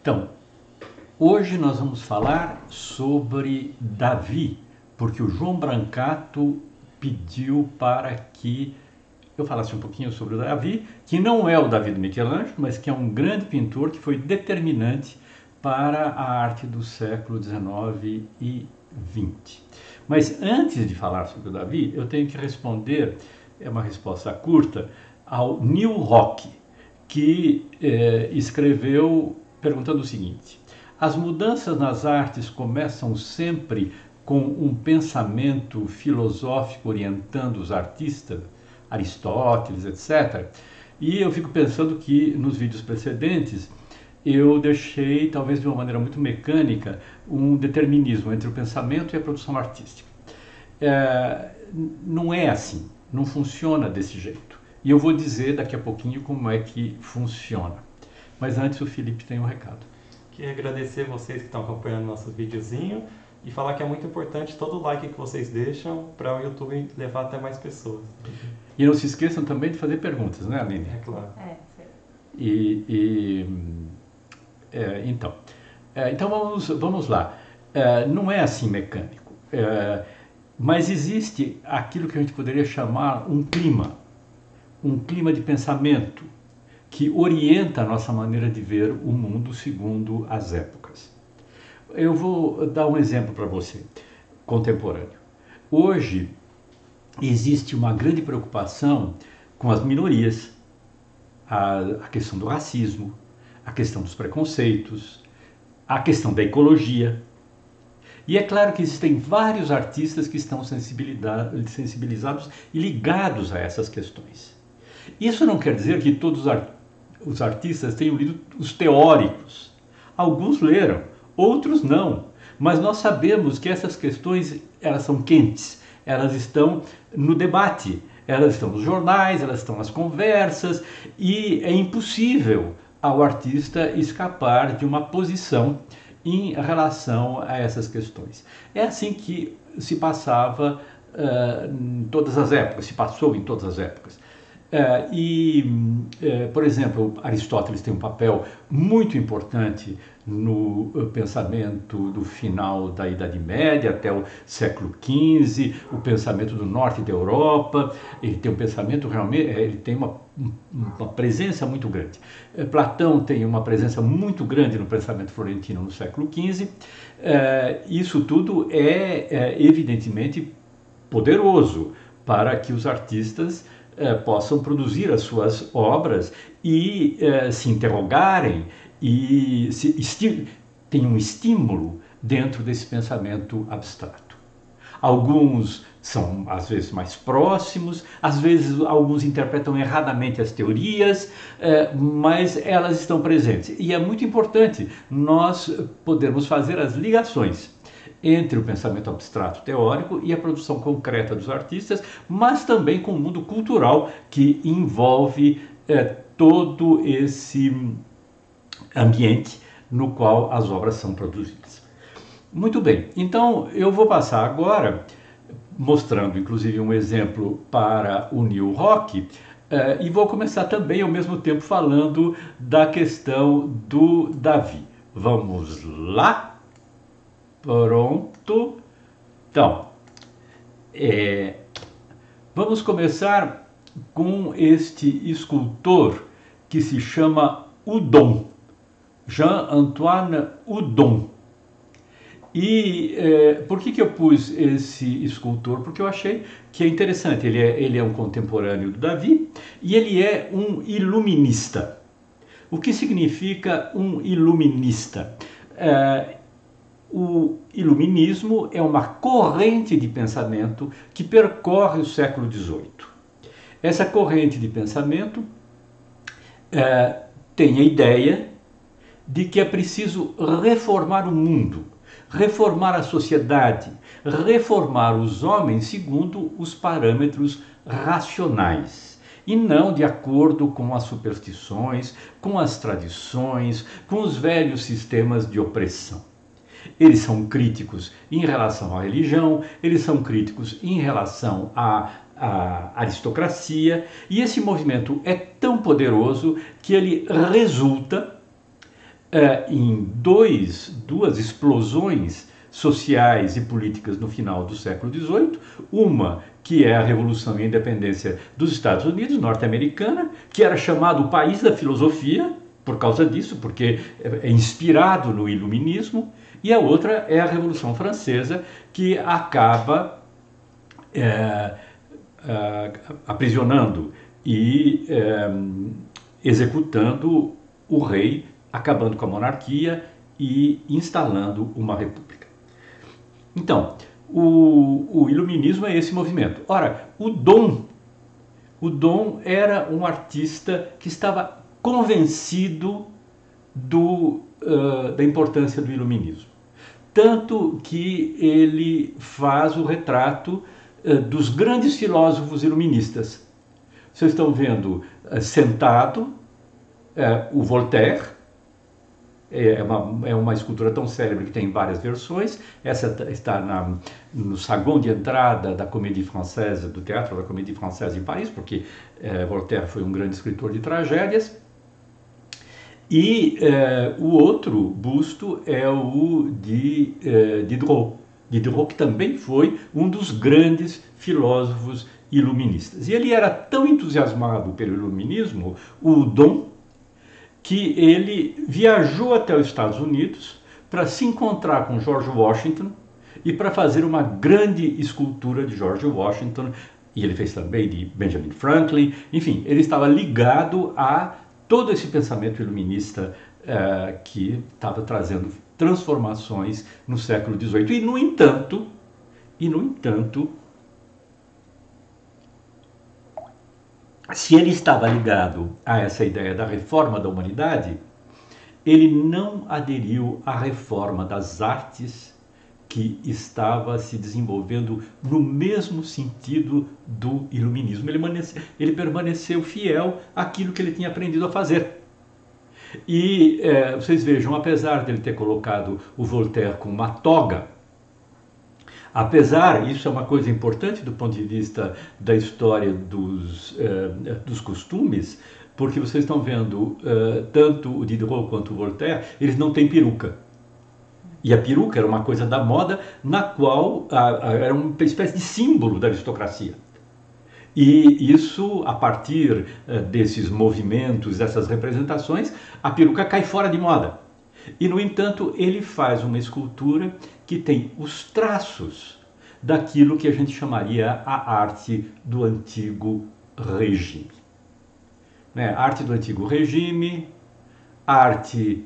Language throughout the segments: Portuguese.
Então, hoje nós vamos falar sobre Davi, porque o João Brancato pediu para que eu falasse um pouquinho sobre o Davi, que não é o Davi do Michelangelo, mas que é um grande pintor que foi determinante para a arte do século XIX e XX. Mas antes de falar sobre o Davi, eu tenho que responder, é uma resposta curta, ao Neil Rock, que escreveu perguntando o seguinte: as mudanças nas artes começam sempre com um pensamento filosófico orientando os artistas, Aristóteles, etc. E eu fico pensando que nos vídeos precedentes eu deixei, talvez de uma maneira muito mecânica, um determinismo entre o pensamento e a produção artística. É, não é assim, não funciona desse jeito. E eu vou dizer daqui a pouquinho como é que funciona. Mas antes o Felipe tem um recado. Queria agradecer vocês que estão acompanhando nosso videozinho e falar que é muito importante todo o like que vocês deixam para o YouTube levar até mais pessoas. E não se esqueçam também de fazer perguntas, né, Aline? É claro. Então vamos lá. Não é assim mecânico, mas existe aquilo que a gente poderia chamar um clima de pensamento que orienta a nossa maneira de ver o mundo segundo as épocas. Eu vou dar um exemplo para você, contemporâneo. Hoje existe uma grande preocupação com as minorias, a questão do racismo, a questão dos preconceitos, a questão da ecologia. E é claro que existem vários artistas que estão sensibilizados e ligados a essas questões. Isso não quer dizer que todos os artistas tenham lido os teóricos. Alguns leram, outros não. Mas nós sabemos que essas questões, elas são quentes, elas estão no debate, elas estão nos jornais, elas estão nas conversas, e é impossível ao artista escapar de uma posição em relação a essas questões. É assim que se passava em todas as épocas, se passou em todas as épocas. Por exemplo, Aristóteles tem um papel muito importante no pensamento do final da Idade Média até o século XV, o pensamento do norte da Europa. Ele tem um pensamento realmente, ele tem uma presença muito grande. Platão tem uma presença muito grande no pensamento florentino no século XV. Isso tudo é evidentemente poderoso para que os artistas possam produzir as suas obras e se interrogarem e tem um estímulo dentro desse pensamento abstrato. Alguns são às vezes mais próximos, às vezes alguns interpretam erradamente as teorias, mas elas estão presentes. E é muito importante nós podermos fazer as ligações entre o pensamento abstrato teórico e a produção concreta dos artistas, mas também com o mundo cultural que envolve todo esse ambiente no qual as obras são produzidas. Muito bem, então eu vou passar agora, mostrando inclusive um exemplo para o Neil Rock, e vou começar também ao mesmo tempo falando da questão do Davi. Vamos lá? Pronto. Então, vamos começar com este escultor que se chama Houdon, Jean-Antoine Houdon. E por que eu pus esse escultor? Porque eu achei que é interessante. Ele é um contemporâneo do Davi e ele é um iluminista. O que significa um iluminista? O iluminismo é uma corrente de pensamento que percorre o século XVIII. Essa corrente de pensamento tem a ideia de que é preciso reformar o mundo, reformar a sociedade, reformar os homens segundo os parâmetros racionais e não de acordo com as superstições, com as tradições, com os velhos sistemas de opressão. Eles são críticos em relação à religião, eles são críticos em relação à aristocracia, e esse movimento é tão poderoso que ele resulta em duas explosões sociais e políticas no final do século XVIII, uma que é a Revolução e a Independência dos Estados Unidos, norte-americana, que era chamado o país da filosofia, por causa disso, porque é inspirado no iluminismo, e a outra é a Revolução Francesa, que acaba aprisionando e executando o rei, acabando com a monarquia e instalando uma república. Então, o iluminismo é esse movimento. Ora, o Dom era um artista que estava convencido da importância do iluminismo. Tanto que ele faz o retrato dos grandes filósofos iluministas. Vocês estão vendo sentado o Voltaire. É uma escultura tão célebre que tem várias versões. Essa está no saguão de entrada da Comédie Française, do Teatro da Comédie Française em Paris, porque Voltaire foi um grande escritor de tragédias. E o outro busto é o de Diderot. Diderot, que também foi um dos grandes filósofos iluministas. E ele era tão entusiasmado pelo iluminismo, o Dom, que ele viajou até os Estados Unidos para se encontrar com George Washington e para fazer uma grande escultura de George Washington, e ele fez também de Benjamin Franklin. Enfim, ele estava ligado a todo esse pensamento iluminista que estava trazendo transformações no século XVIII. E, no entanto, se ele estava ligado a essa ideia da reforma da humanidade, ele não aderiu à reforma das artes que estava se desenvolvendo no mesmo sentido do iluminismo. Ele permaneceu fiel àquilo que ele tinha aprendido a fazer. E vocês vejam, apesar dele ter colocado o Voltaire com uma toga, isso é uma coisa importante do ponto de vista da história dos costumes, porque vocês estão vendo, tanto o Diderot quanto o Voltaire, eles não têm peruca. E a peruca era uma coisa da moda, na qual era uma espécie de símbolo da aristocracia. E isso, a partir desses movimentos, dessas representações, a peruca cai fora de moda. E, no entanto, ele faz uma escultura que tem os traços daquilo que a gente chamaria a arte do antigo regime. A arte do antigo regime, a arte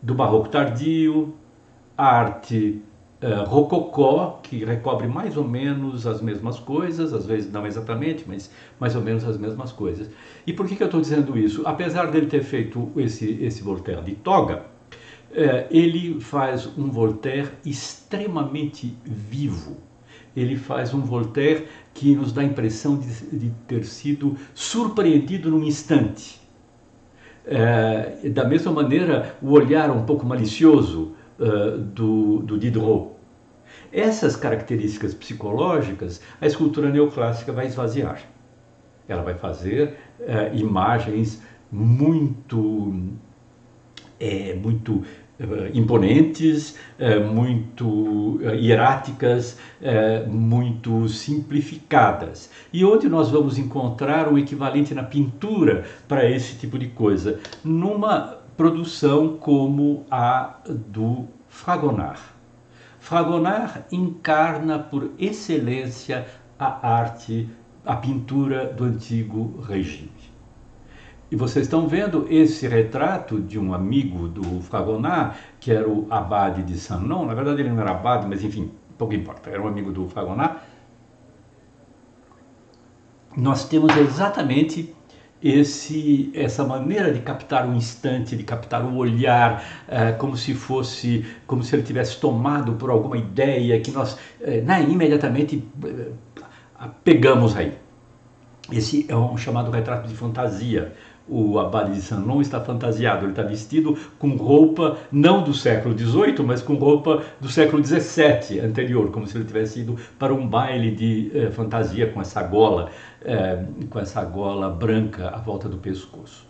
do barroco tardio, a arte rococó, que recobre mais ou menos as mesmas coisas, às vezes não exatamente, mas mais ou menos as mesmas coisas. E por que eu estou dizendo isso? Apesar dele ter feito esse Voltaire de toga, ele faz um Voltaire extremamente vivo. Ele faz um Voltaire que nos dá a impressão de ter sido surpreendido num instante. Da mesma maneira, o olhar um pouco malicioso do Diderot. Essas características psicológicas, a escultura neoclássica vai esvaziar. Ela vai fazer imagens muito imponentes, muito hieráticas, muito simplificadas. E onde nós vamos encontrar um equivalente na pintura para esse tipo de coisa? Numa produção como a do Fragonard. Fragonard encarna por excelência a arte, a pintura do antigo regime. E vocês estão vendo esse retrato de um amigo do Fragonard, que era o abade de Saint-Non. Na verdade ele não era abade, mas enfim, pouco importa, era um amigo do Fragonard. Nós temos exatamente essa maneira de captar o instante, de captar o olhar, como se ele tivesse tomado por alguma ideia que nós imediatamente pegamos aí. Esse é um chamado retrato de fantasia. O abade de Saint-Non está fantasiado, ele está vestido com roupa não do século XVIII, mas com roupa do século XVII anterior, como se ele tivesse ido para um baile de fantasia com essa gola branca à volta do pescoço.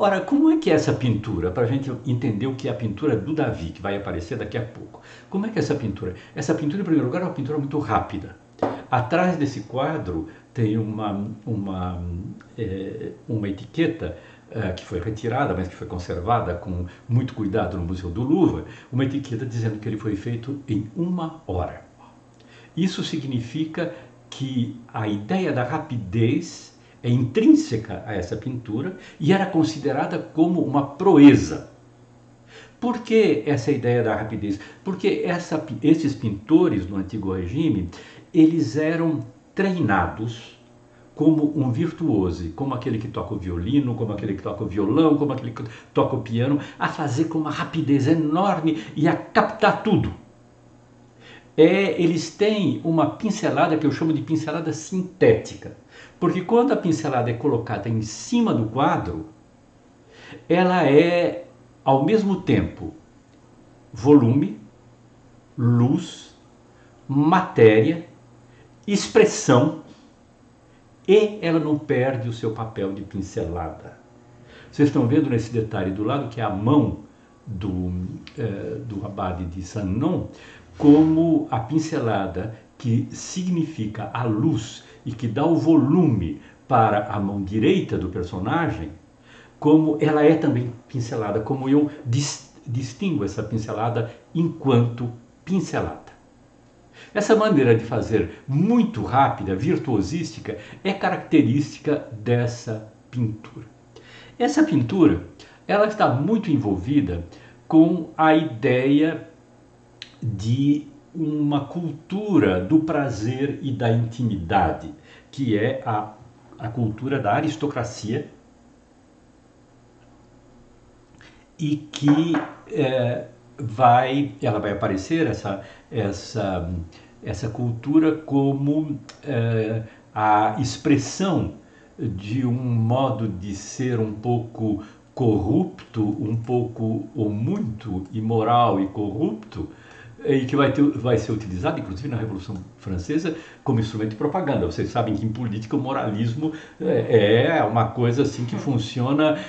Ora, como é que é essa pintura? Para a gente entender o que é a pintura do Davi, que vai aparecer daqui a pouco. Como é que é essa pintura? Essa pintura, em primeiro lugar, é uma pintura muito rápida. Atrás desse quadro tem uma etiqueta que foi retirada, mas que foi conservada com muito cuidado no Museu do Louvre, uma etiqueta dizendo que ele foi feito em 1 hora. Isso significa que a ideia da rapidez é intrínseca a essa pintura e era considerada como uma proeza. Por que essa ideia da rapidez? Porque esses pintores no Antigo Regime, eles eram treinados como um virtuoso, como aquele que toca o violino, como aquele que toca o violão, como aquele que toca o piano, a fazer com uma rapidez enorme e a captar tudo. Eles têm uma pincelada que eu chamo de pincelada sintética, porque quando a pincelada é colocada em cima do quadro, ela é ao mesmo tempo volume, luz, matéria, expressão, e ela não perde o seu papel de pincelada. Vocês estão vendo nesse detalhe do lado que é a mão do abade de Saint-Non, como a pincelada que significa a luz e que dá o volume para a mão direita do personagem, como ela é também pincelada, como eu distingo essa pincelada enquanto pincelada. Essa maneira de fazer muito rápida, virtuosística, é característica dessa pintura. Essa pintura, ela está muito envolvida com a ideia de uma cultura do prazer e da intimidade, que é a cultura da aristocracia, e que ela vai aparecer, essa cultura, como a expressão de um modo de ser um pouco corrupto, um pouco ou muito imoral e corrupto, e que vai ser utilizado, inclusive na Revolução Francesa, como instrumento de propaganda. Vocês sabem que em política o moralismo é uma coisa assim que funciona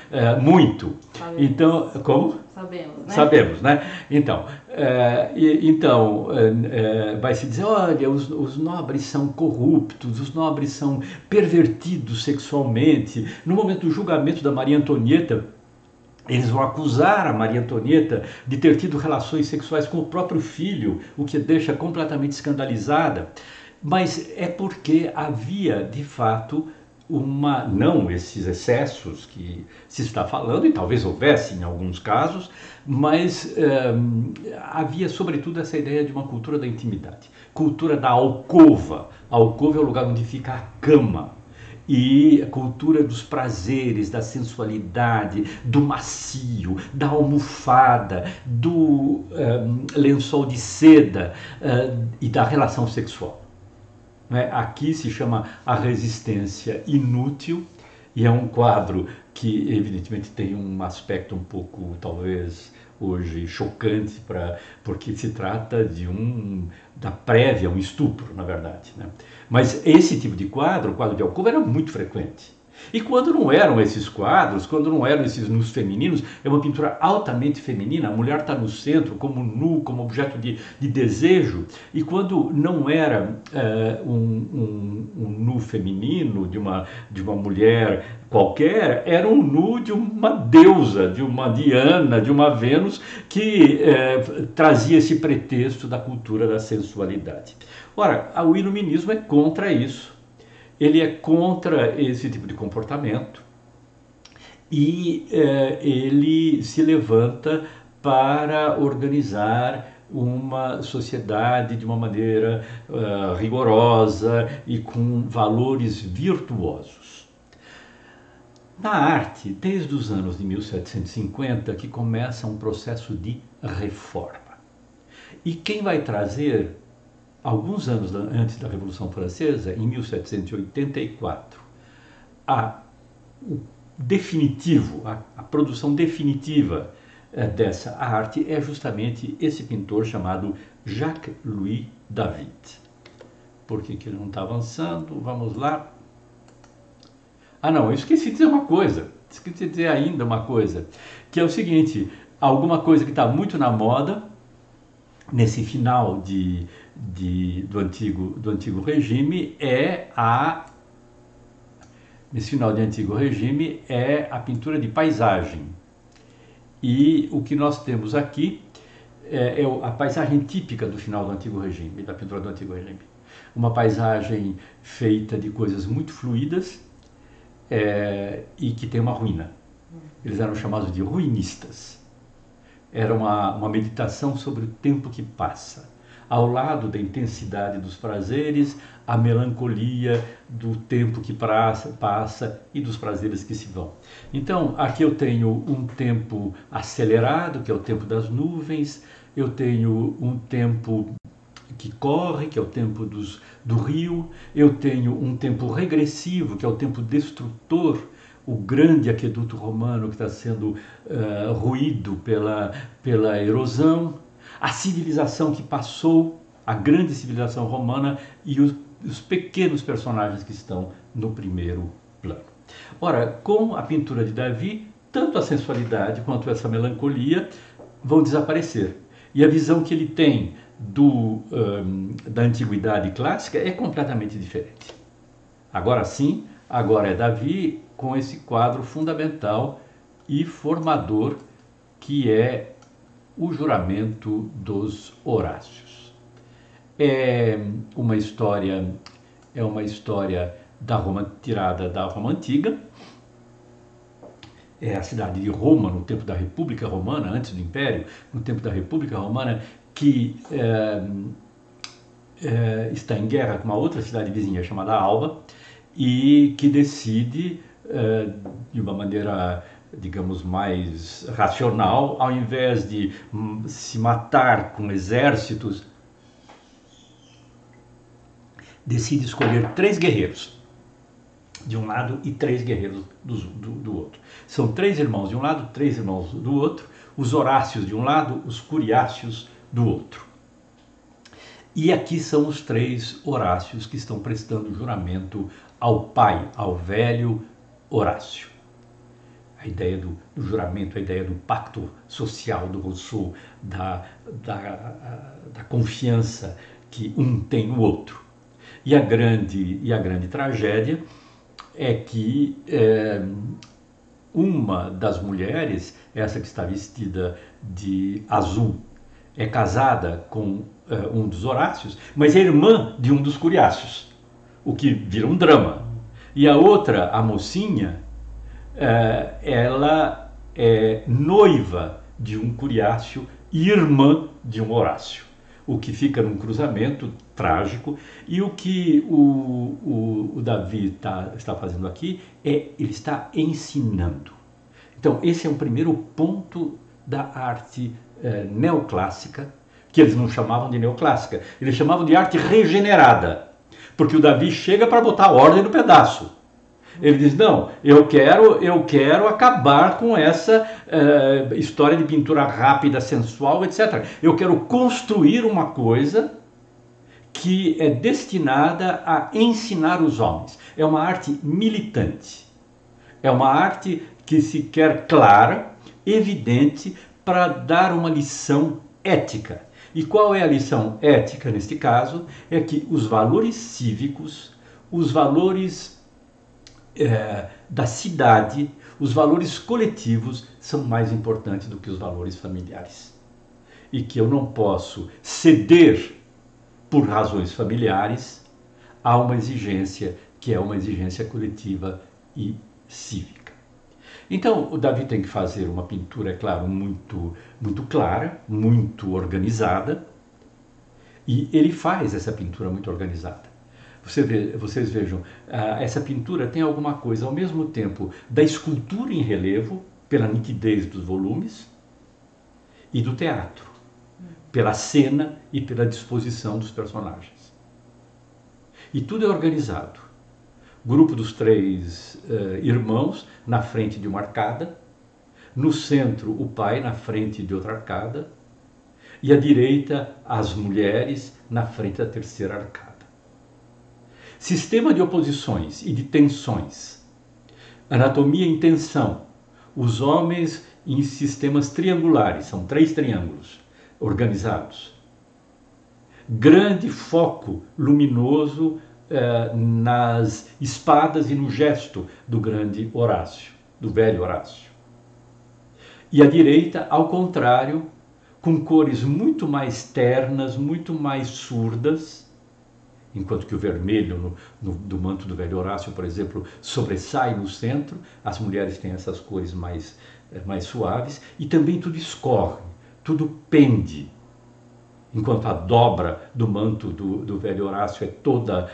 muito. Sabemos. Então, como? Sabemos, né? Sabemos, né? Então, vai se dizer, olha, os nobres são corruptos, os nobres são pervertidos sexualmente. No momento do julgamento da Maria Antonieta, eles vão acusar a Maria Antonieta de ter tido relações sexuais com o próprio filho, o que a deixa completamente escandalizada. Mas é porque havia, de fato, não esses excessos que se está falando, e talvez houvesse em alguns casos, mas havia sobretudo essa ideia de uma cultura da intimidade, cultura da alcova. A alcova é o lugar onde fica a cama. E a cultura dos prazeres, da sensualidade, do macio, da almofada, do lençol de seda e da relação sexual. Aqui se chama A Resistência Inútil, e é um quadro que evidentemente tem um aspecto um pouco, talvez, hoje chocante, porque se trata da prévia, um estupro, na verdade, né? Mas esse tipo de quadro, o quadro de alcova, era muito frequente. E quando não eram esses quadros, quando não eram esses nus femininos, é uma pintura altamente feminina, a mulher está no centro, como nu, como objeto de desejo. E quando não era um nu feminino, de uma mulher qualquer, era um nu de uma deusa, de uma Diana, de uma Vênus, que trazia esse pretexto da cultura da sensualidade. Ora, o iluminismo é contra isso. Ele é contra esse tipo de comportamento e ele se levanta para organizar uma sociedade de uma maneira rigorosa e com valores virtuosos. Na arte, desde os anos de 1750, que começa um processo de reforma. E quem vai trazer, alguns anos antes da Revolução Francesa, em 1784, a produção definitiva dessa arte é justamente esse pintor chamado Jacques-Louis David. Por que ele não está avançando? Vamos lá. Ah não, eu esqueci de dizer uma coisa. esqueci de dizer ainda uma coisa, que é o seguinte, alguma coisa que está muito na moda, nesse final do antigo regime, nesse final de antigo regime, é a pintura de paisagem. E o que nós temos aqui é a paisagem típica do final do antigo regime, da pintura do antigo regime. Uma paisagem feita de coisas muito fluídas e que tem uma ruína. Eles eram chamados de ruinistas. Era uma meditação sobre o tempo que passa. Ao lado da intensidade dos prazeres, a melancolia do tempo que passa e dos prazeres que se vão. Então, aqui eu tenho um tempo acelerado, que é o tempo das nuvens, eu tenho um tempo que corre, que é o tempo do rio, eu tenho um tempo regressivo, que é o tempo destrutor, o grande aqueduto romano que está sendo ruído pela erosão, a civilização que passou, a grande civilização romana e os pequenos personagens que estão no primeiro plano. Ora, com a pintura de Davi, tanto a sensualidade quanto essa melancolia vão desaparecer. E a visão que ele tem da antiguidade clássica é completamente diferente. Agora sim, agora é Davi com esse quadro fundamental e formador que é o juramento dos Horácios. É uma história da Roma, tirada da Roma Antiga. É a cidade de Roma, no tempo da República Romana, antes do Império, no tempo da República Romana, que está em guerra com uma outra cidade vizinha chamada Alba, e que decide, de uma maneira, digamos, mais racional, ao invés de se matar com exércitos, decide escolher 3 guerreiros de um lado e 3 guerreiros do outro. São 3 irmãos de um lado, 3 irmãos do outro, os Horácios de um lado, os Curiáceos do outro. E aqui são os 3 Horácios que estão prestando juramento ao pai, ao velho Horácio. A ideia do juramento, a ideia do pacto social do Rousseau, da confiança que um tem no outro. E a grande tragédia é que uma das mulheres, essa que está vestida de azul, é casada com um dos Horácios, mas é irmã de um dos Curiáceos, o que vira um drama. E a outra, a mocinha, ela é noiva de um Curiáceo e irmã de um Horácio, o que fica num cruzamento trágico. E o que o Davi está fazendo aqui ele está ensinando. Então esse é um primeiro ponto da arte neoclássica, que eles não chamavam de neoclássica, eles chamavam de arte regenerada, porque o Davi chega para botar ordem no pedaço. Ele diz, não, eu quero acabar com essa história de pintura rápida, sensual, etc. Eu quero construir uma coisa que é destinada a ensinar os homens. É uma arte militante. É uma arte que se quer clara, evidente, para dar uma lição ética. E qual é a lição ética neste caso? É que os valores cívicos, os valores da cidade, os valores coletivos são mais importantes do que os valores familiares. E que eu não posso ceder por razões familiares a uma exigência que é uma exigência coletiva e cívica. Então, o Davi tem que fazer uma pintura, é claro, muito clara, muito organizada, e ele faz essa pintura muito organizada. Vocês vejam, essa pintura tem alguma coisa, ao mesmo tempo, da escultura em relevo, pela nitidez dos volumes, e do teatro, pela cena e pela disposição dos personagens. E tudo é organizado. Grupo dos 3 irmãos na frente de uma arcada, no centro o pai na frente de outra arcada, e à direita as mulheres na frente da terceira arcada. Sistema de oposições e de tensões Anatomia em tensão. Os homens em sistemas triangulares, são 3 triângulos organizados. Grande foco luminoso nas espadas e no gesto do grande Horácio, do velho Horácio. E a direita, ao contrário, com cores muito mais ternas, muito mais surdas, enquanto que o vermelho do manto do velho Horácio, por exemplo, sobressai no centro, as mulheres têm essas cores mais suaves, e também tudo escorre, tudo pende. Enquanto a dobra do manto do velho Horácio é toda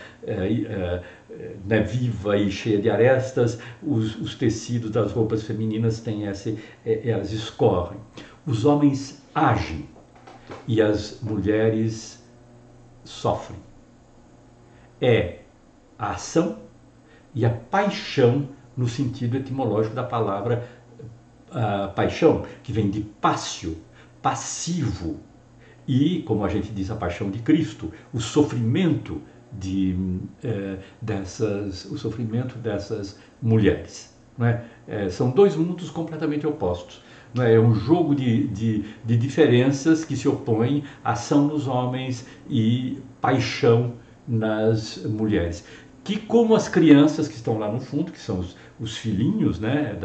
viva e cheia de arestas, os tecidos das roupas femininas têm elas escorrem. Os homens agem e as mulheres sofrem. É a ação e a paixão no sentido etimológico da palavra paixão, que vem de passio, passivo, e, como a gente diz, a paixão de Cristo, o sofrimento dessas mulheres. Não é? São 2 mundos completamente opostos. Não é? É um jogo de diferenças que se opõem, ação nos homens e paixão nas mulheres. Que, como as crianças que estão lá no fundo, que são os filhinhos, né,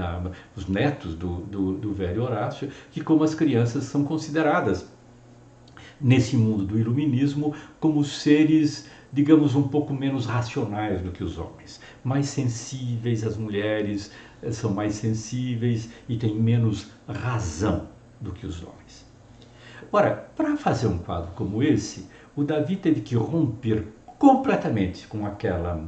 os netos do velho Horácio, que como as crianças são consideradas nesse mundo do iluminismo como seres, digamos, um pouco menos racionais do que os homens, mais sensíveis. As mulheres são mais sensíveis e têm menos razão do que os homens. Ora, para fazer um quadro como esse, o Davi teve que romper completamente com aquela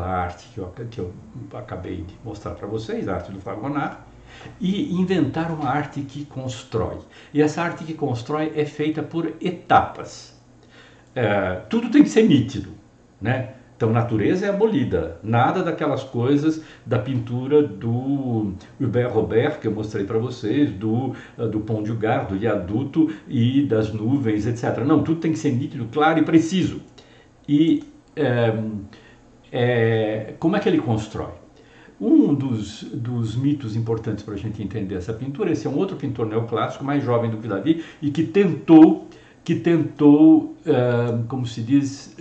arte que eu acabei de mostrar para vocês, a arte do Fragonard, e inventar uma arte que constrói. E essa arte que constrói é feita por etapas. Tudo tem que ser nítido, né? Então, natureza é abolida. Nada daquelas coisas da pintura do Hubert Robert, que eu mostrei para vocês, do Pont du Gard, do viaduto e das nuvens, etc. Não, tudo tem que ser nítido, claro e preciso. E como é que ele constrói? Um dos mitos importantes para a gente entender essa pintura, esse é um outro pintor neoclássico, mais jovem do que Davi, e que tentou como se diz,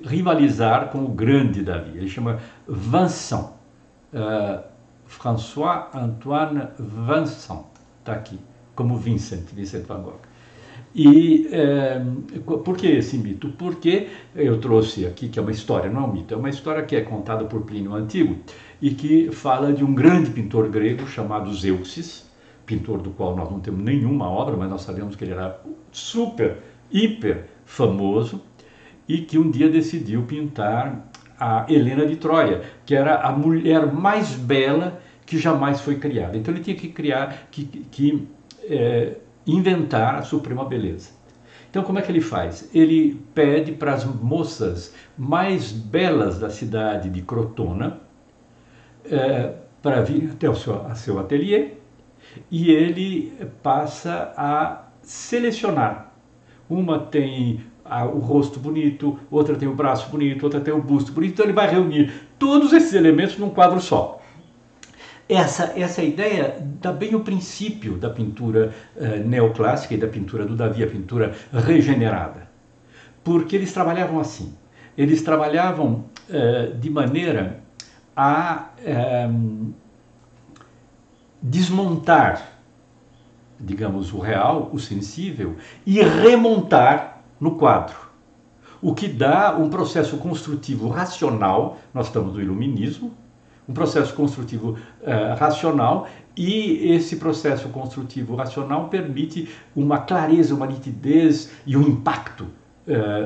rivalizar com o grande Davi. Ele chama Vincent, François-Antoine Vincent, está aqui, como Vincent van Gogh. E por que esse mito? Porque eu trouxe aqui, que é uma história, não é um mito, é uma história que é contada por Plínio Antigo e que fala de um grande pintor grego chamado Zeuxis, pintor do qual nós não temos nenhuma obra, mas nós sabemos que ele era super, hiper famoso e que um dia decidiu pintar a Helena de Troia, que era a mulher mais bela que jamais foi criada. Então ele tinha que criar, inventar a suprema beleza. Então como é que ele faz? Ele pede para as moças mais belas da cidade de Crotona para vir até o seu ateliê, e ele passa a selecionar. Uma tem o rosto bonito, outra tem o braço bonito, outra tem o busto bonito, então ele vai reunir todos esses elementos num quadro só. Essa ideia dá bem o princípio da pintura neoclássica e da pintura do Davi, a pintura regenerada. Porque eles trabalhavam assim. Eles trabalhavam de maneira a desmontar, digamos, o real, o sensível, e remontar no quadro. O que dá um processo construtivo racional, nós estamos no iluminismo, um processo construtivo racional, e esse processo construtivo racional permite uma clareza, uma nitidez e um impacto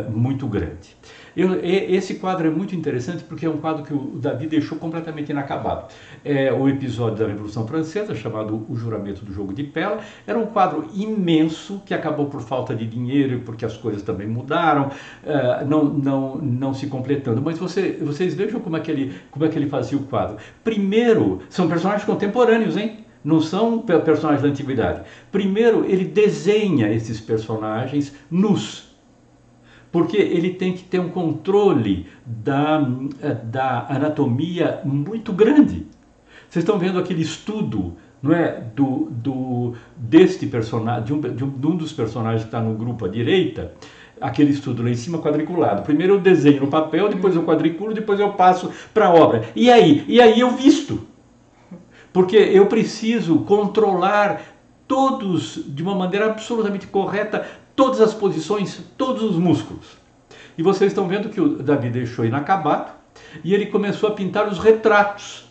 muito grande. Esse quadro é muito interessante porque é um quadro que o Davi deixou completamente inacabado. É o episódio da Revolução Francesa, chamado O Juramento do Jogo de Pella. Era um quadro imenso que acabou por falta de dinheiro, porque as coisas também mudaram, não se completando. Mas vocês vejam como é que ele fazia o quadro. Primeiro, são personagens contemporâneos, hein? Não são personagens da antiguidade. Primeiro, ele desenha esses personagens nus. porque ele tem que ter um controle da anatomia muito grande. Vocês estão vendo aquele estudo, não é, deste personagem, de um dos personagens que está no grupo à direita, aquele estudo lá em cima quadriculado. Primeiro eu desenho no papel, depois eu quadriculo, depois eu passo para a obra. E aí eu visto. Porque eu preciso controlar todos, de uma maneira absolutamente correta, todas as posições, todos os músculos. E vocês estão vendo que o Davi deixou inacabado e ele começou a pintar os retratos.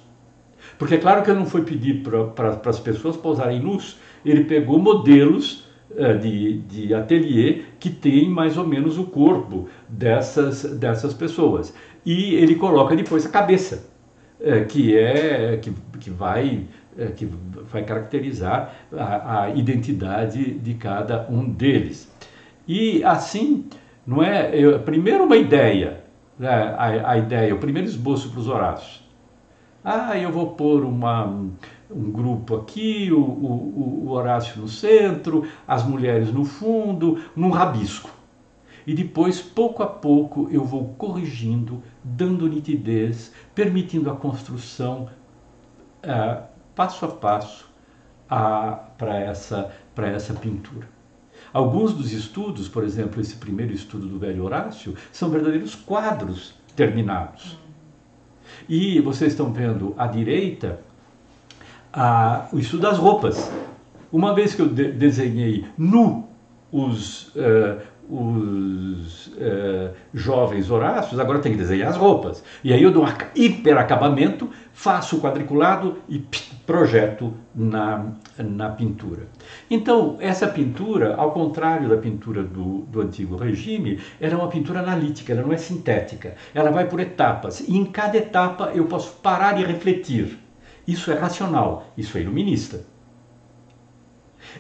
Porque é claro que ele não foi pedir para as pessoas pousarem nus, ele pegou modelos de ateliê que tem mais ou menos o corpo dessas pessoas. E ele coloca depois a cabeça, que vai caracterizar a identidade de cada um deles. E assim, não é? Primeiro uma ideia, né? A ideia, o primeiro esboço para os Horácios. Eu vou pôr um grupo aqui, o Horácio no centro, as mulheres no fundo, num rabisco. E depois, pouco a pouco, eu vou corrigindo, dando nitidez, permitindo a construção passo a passo para essa pintura. Alguns dos estudos, por exemplo, esse primeiro estudo do Velho Horácio, são verdadeiros quadros terminados. E vocês estão vendo à direita o estudo das roupas. Uma vez que eu desenhei os jovens Horácios, agora tem que desenhar as roupas. E aí eu dou um hiperacabamento, faço o quadriculado e projeto na pintura. Então, essa pintura, ao contrário da pintura do antigo regime, era uma pintura analítica, ela não é sintética. Ela vai por etapas, e em cada etapa eu posso parar e refletir. Isso é racional, isso é iluminista.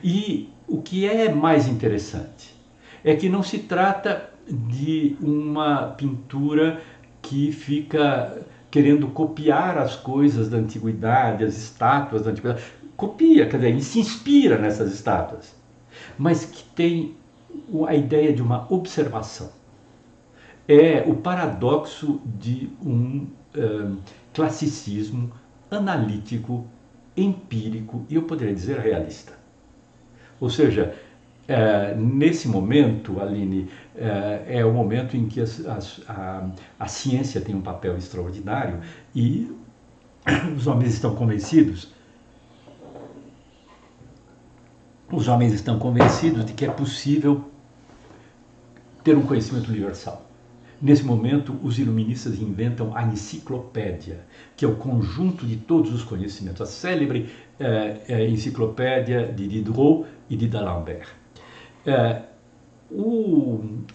E o que é mais interessante é que não se trata de uma pintura que fica querendo copiar as coisas da antiguidade, as estátuas da antiguidade. Copia, quer dizer, se inspira nessas estátuas, mas que tem a ideia de uma observação. É o paradoxo de um classicismo analítico, empírico e eu poderia dizer realista. Ou seja, nesse momento, Aline, é o momento em que a ciência tem um papel extraordinário e os homens estão convencidos de que é possível ter um conhecimento universal. Nesse momento, os iluministas inventam a enciclopédia, que é o conjunto de todos os conhecimentos, a célebre enciclopédia de Diderot e de D'Alembert.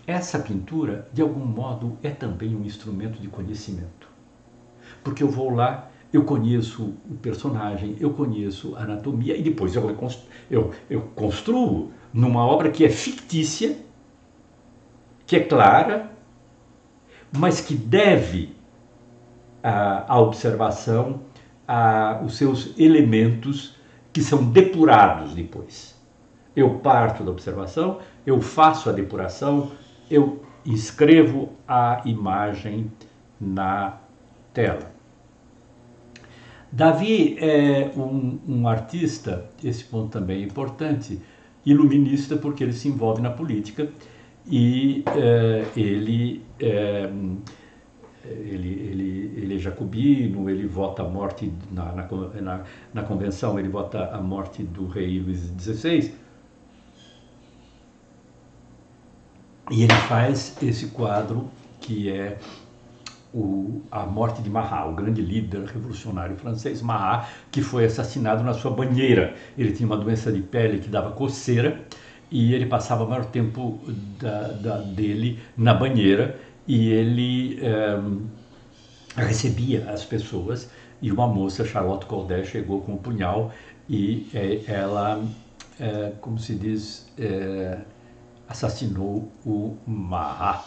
Essa pintura, de algum modo, é também um instrumento de conhecimento. Porque eu vou lá, eu conheço o personagem, eu conheço a anatomia e depois eu construo numa obra que é fictícia, que é clara, mas que deve à observação os seus elementos que são depurados depois. Eu parto da observação, eu faço a depuração, eu inscrevo a imagem na tela. Davi é um artista, esse ponto também é importante, iluminista porque ele se envolve na política e ele é jacobino, ele vota a morte, na convenção ele vota a morte do rei Luís XVI, e ele faz esse quadro que é a morte de Marat, o grande líder revolucionário francês, Marat, que foi assassinado na sua banheira. Ele tinha uma doença de pele que dava coceira e ele passava o maior tempo dele na banheira e ele recebia as pessoas e uma moça, Charlotte Corday, chegou com um punhal e ela, como se diz, assassinou o Marat.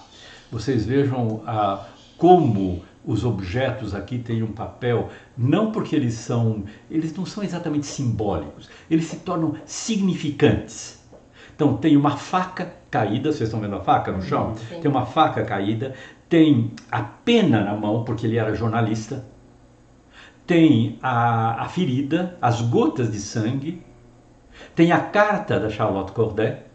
Vocês vejam como os objetos aqui têm um papel, não porque eles não são exatamente simbólicos, eles se tornam significantes. Então tem uma faca caída, vocês estão vendo a faca no chão? Sim. Tem uma faca caída, tem a pena na mão, porque ele era jornalista, tem a ferida, as gotas de sangue, tem a carta da Charlotte Corday,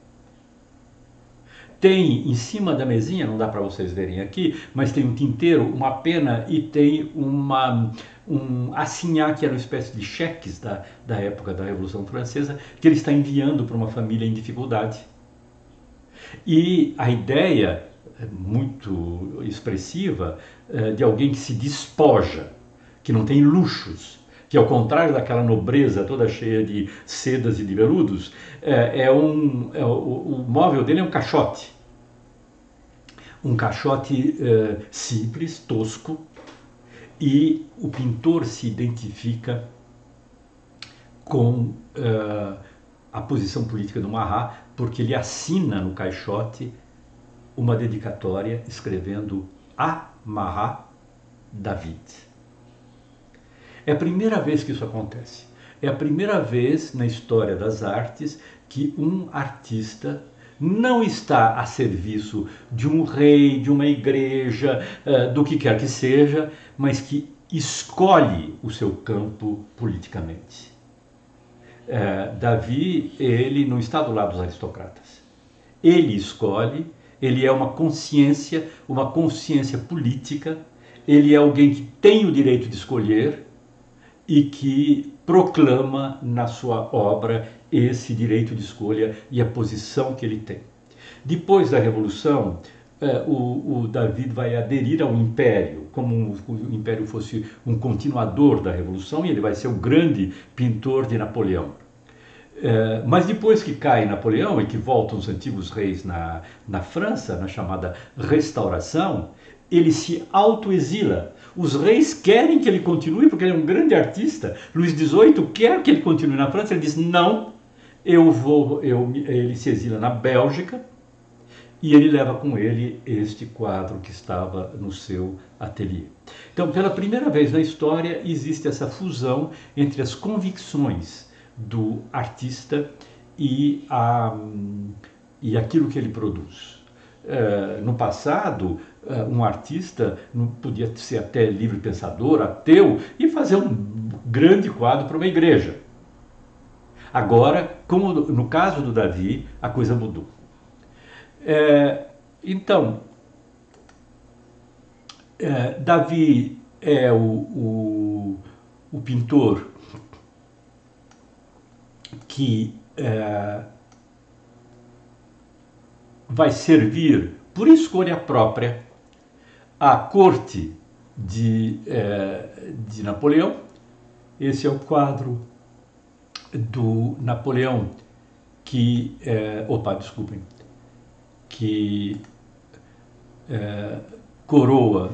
tem em cima da mesinha, não dá para vocês verem aqui, mas tem um tinteiro, uma pena e tem um assinhar, que era uma espécie de cheques da época da Revolução Francesa, que ele está enviando para uma família em dificuldade. E a ideia muito expressiva de alguém que se despoja, que não tem luxos, que ao contrário daquela nobreza toda cheia de sedas e de veludos, o móvel dele é um caixote. Um caixote simples, tosco, e o pintor se identifica com a posição política do Marat, porque ele assina no caixote uma dedicatória escrevendo "A Marat David". É a primeira vez que isso acontece. É a primeira vez na história das artes que um artista não está a serviço de um rei, de uma igreja, do que quer que seja, mas que escolhe o seu campo politicamente. Davi, ele não está do lado dos aristocratas. Ele escolhe, ele é uma consciência política, ele é alguém que tem o direito de escolher e que proclama na sua obra esse direito de escolha e a posição que ele tem. Depois da Revolução, o David vai aderir ao Império, como o Império fosse um continuador da Revolução, e ele vai ser o grande pintor de Napoleão. Mas depois que cai Napoleão e que voltam os antigos reis na França, na chamada Restauração, ele se autoexila. Os reis querem que ele continue, porque ele é um grande artista. Luís XVIII quer que ele continue na França. Ele diz, não, ele se exila na Bélgica, e ele leva com ele este quadro que estava no seu ateliê. Então, pela primeira vez na história, existe essa fusão entre as convicções do artista e aquilo que ele produz. No passado, um artista não podia ser até livre pensador, ateu, e fazer um grande quadro para uma igreja. Agora, como no caso do Davi, a coisa mudou. Então, Davi é o pintor que vai servir, por escolha própria, à corte de Napoleão. Esse é o quadro do Napoleão que coroa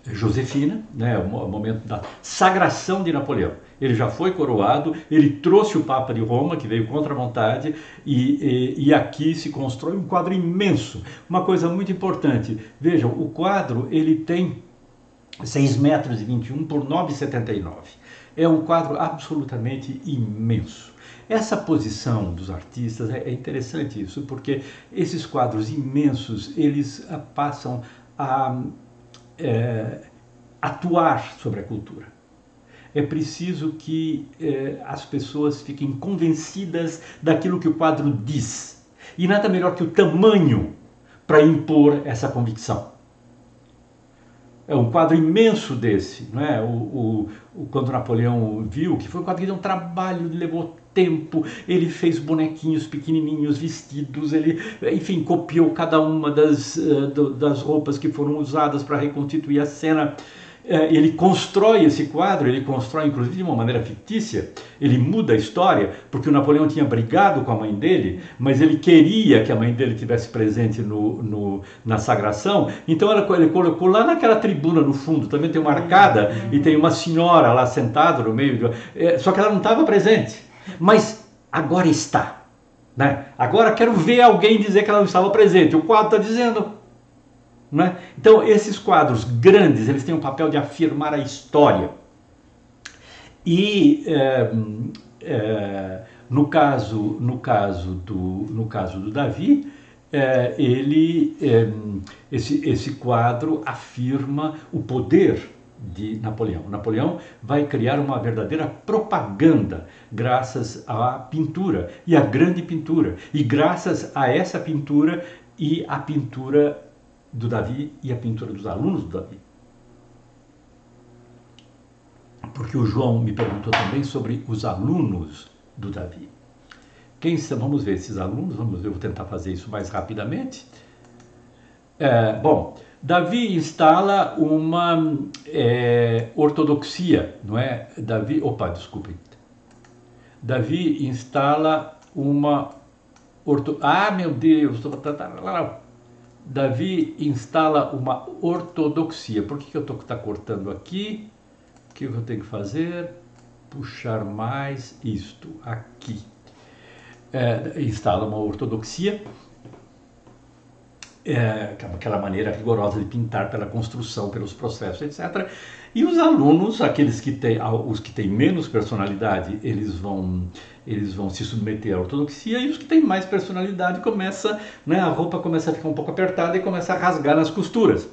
Josefina, né, o momento da sagração de Napoleão. Ele já foi coroado, ele trouxe o Papa de Roma, que veio contra a vontade, e aqui se constrói um quadro imenso. Uma coisa muito importante, vejam, o quadro ele tem 6,21 metros por 9,79. É um quadro absolutamente imenso. Essa posição dos artistas, é interessante isso, porque esses quadros imensos, eles passam a atuar sobre a cultura. É preciso que as pessoas fiquem convencidas daquilo que o quadro diz. E nada melhor que o tamanho para impor essa convicção. É um quadro imenso desse, não é? Quando Napoleão viu, que foi um quadro que deu um trabalho, levou tempo, ele fez bonequinhos pequenininhos, vestidos, ele, enfim, copiou cada uma das roupas que foram usadas para reconstituir a cena. Ele constrói esse quadro, ele constrói inclusive de uma maneira fictícia, ele muda a história, porque o Napoleão tinha brigado com a mãe dele, mas ele queria que a mãe dele estivesse presente na sagração, então ele colocou lá naquela tribuna no fundo, também tem uma arcada, e tem uma senhora lá sentada no meio, só que ela não estava presente, mas agora está, né? Agora quero ver alguém dizer que ela não estava presente, o quadro está dizendo. Né? Então, esses quadros grandes, eles têm um papel de afirmar a história. E No caso do Davi, esse quadro afirma o poder de Napoleão. Napoleão vai criar uma verdadeira propaganda graças à pintura, e à grande pintura, e graças a essa pintura e a pintura do Davi e a pintura dos alunos do Davi. Porque o João me perguntou também sobre os alunos do Davi. Quem são? Vamos ver esses alunos, vamos ver, eu vou tentar fazer isso mais rapidamente. Bom, Davi instala uma ortodoxia, não é? Desculpem. Davi instala uma meu Deus! Davi instala uma ortodoxia. Por que eu estou cortando aqui? O que eu tenho que fazer? Puxar mais isto aqui. Instala uma ortodoxia, aquela maneira rigorosa de pintar pela construção, pelos processos, etc. E os alunos, aqueles que têm, os que têm menos personalidade, eles vão se submeter à ortodoxia, e os que têm mais personalidade a roupa começa a ficar um pouco apertada e começa a rasgar nas costuras.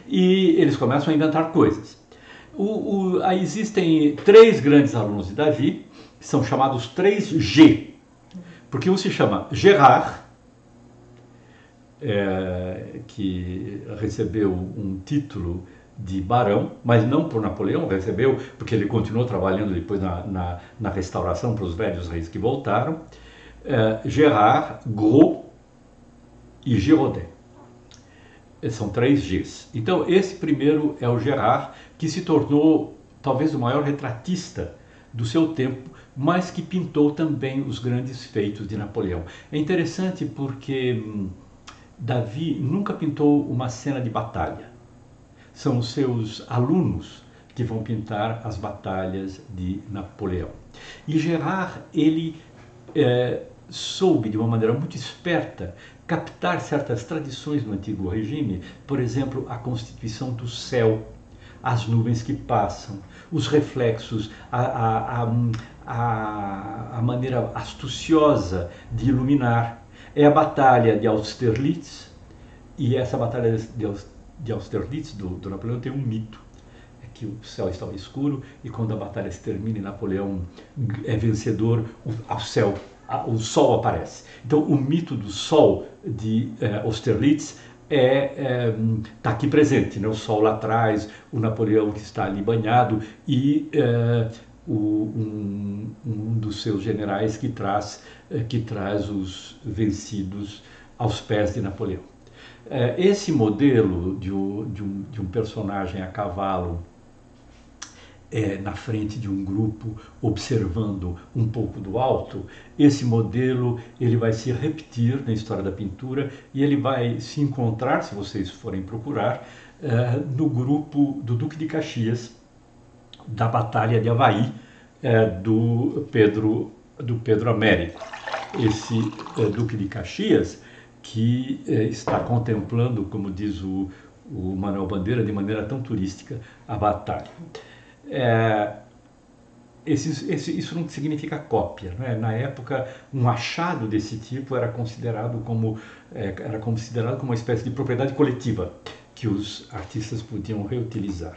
E eles começam a inventar coisas. Aí existem 3 grandes alunos de Davi, que são chamados 3G, porque um se chama Gerard, que recebeu um título de barão, mas não por Napoleão, recebeu porque ele continuou trabalhando depois na restauração para os velhos reis que voltaram. Gerard, Gros e Giraudet. São 3 Gs. Então esse primeiro é o Gerard, que se tornou talvez o maior retratista do seu tempo, mas que pintou também os grandes feitos de Napoleão. É interessante porque Davi nunca pintou uma cena de batalha. São os seus alunos que vão pintar as batalhas de Napoleão. E Gerard, ele soube de uma maneira muito esperta captar certas tradições do antigo regime, por exemplo, a constituição do céu, as nuvens que passam, os reflexos, a maneira astuciosa de iluminar. É a batalha de Austerlitz, e essa batalha de Austerlitz do Napoleão tem um mito. É que o céu estava escuro, e quando a batalha se termina e Napoleão é vencedor, o sol aparece. Então o mito do sol de Austerlitz está aqui presente, né? O sol lá atrás, o Napoleão que está ali banhado, e um dos seus generais que traz os vencidos aos pés de Napoleão. Esse modelo de um personagem a cavalo na frente de um grupo, observando um pouco do alto, esse modelo ele vai se repetir na história da pintura, e ele vai se encontrar, se vocês forem procurar, no grupo do Duque de Caxias, da Batalha de Avaí, do Pedro Américo. Esse Duque de Caxias que está contemplando, como diz o Manuel Bandeira, de maneira tão turística, a batalha. Isso não significa cópia, não é? Na época, um achado desse tipo era considerado como uma espécie de propriedade coletiva que os artistas podiam reutilizar.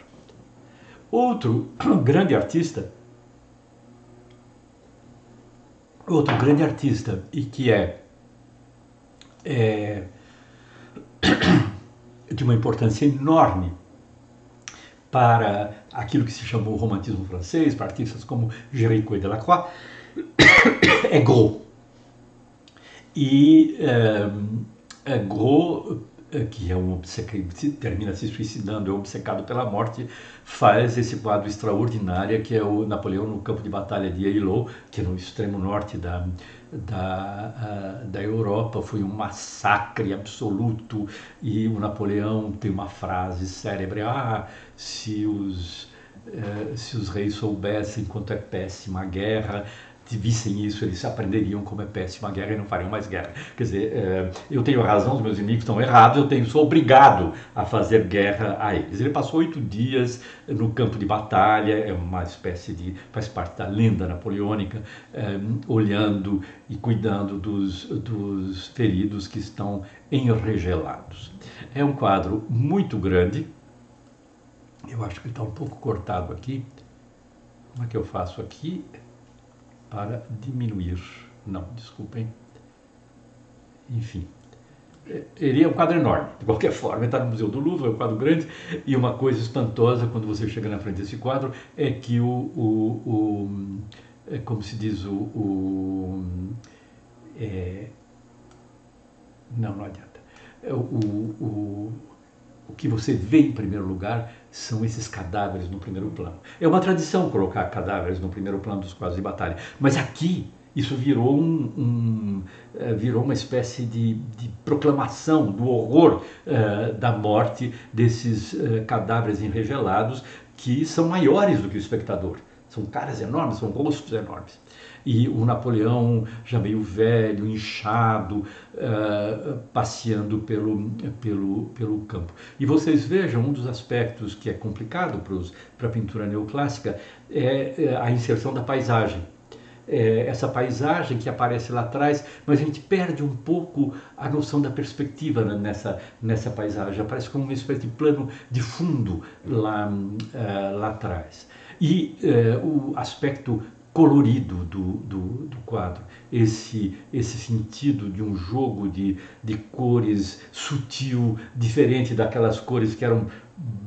Outro grande artista, e que é de uma importância enorme para aquilo que se chamou romantismo francês, para artistas como Géricault e Delacroix, é Gros. E Gros, que termina se suicidando, é obcecado pela morte, faz esse quadro extraordinário que é o Napoleão no campo de batalha de Eylau, que é no extremo norte da Europa. Foi um massacre absoluto, e o Napoleão tem uma frase célebre: se os reis soubessem quanto é péssima a guerra, vissem isso, eles aprenderiam como é péssima a guerra e não fariam mais guerra. Quer dizer, eu tenho razão, os meus inimigos estão errados, sou obrigado a fazer guerra a eles. Ele passou 8 dias no campo de batalha, é uma espécie de, faz parte da lenda napoleônica, olhando e cuidando dos feridos que estão enregelados. É um quadro muito grande, eu acho que ele está um pouco cortado aqui. Como é que eu faço aqui para diminuir? Não, desculpem. Enfim, ele é um quadro enorme, de qualquer forma, ele está no Museu do Louvre, é um quadro grande, e uma coisa espantosa quando você chega na frente desse quadro é que como se diz, não adianta. O que você vê em primeiro lugar são esses cadáveres no primeiro plano. É uma tradição colocar cadáveres no primeiro plano dos quadros de batalha, mas aqui isso virou virou uma espécie de proclamação do horror da morte desses cadáveres enregelados, que são maiores do que o espectador. São caras enormes, são rostos enormes. E o Napoleão, já meio velho, inchado, passeando pelo campo. E vocês vejam, um dos aspectos que é complicado para a pintura neoclássica é a inserção da paisagem. Essa paisagem que aparece lá atrás, mas a gente perde um pouco a noção da perspectiva nessa paisagem. Aparece como uma espécie de plano de fundo lá atrás. E o aspecto colorido do quadro, esse sentido de um jogo de cores sutil, diferente daquelas cores que eram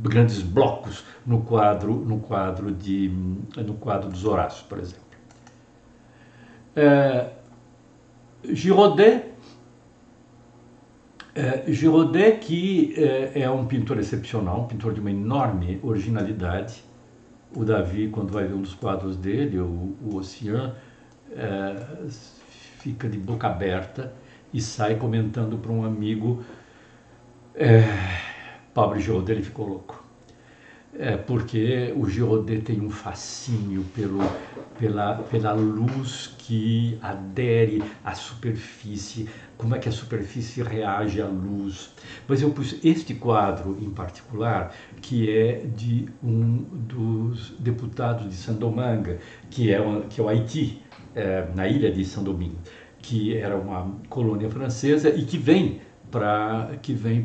grandes blocos no quadro dos Horácios, por exemplo. Girodet, que é um pintor excepcional, um pintor de uma enorme originalidade. O Davi, quando vai ver um dos quadros dele, o Ocean, fica de boca aberta e sai comentando para um amigo, pobre Girodet, ele ficou louco. Porque o Girodet tem um fascínio pela luz que adere à superfície, como é que a superfície reage à luz. Mas eu pus este quadro em particular, que é de um dos deputados de Saint-Domingue, que é o Haiti, na ilha de Saint-Domingue, que era uma colônia francesa e que vem para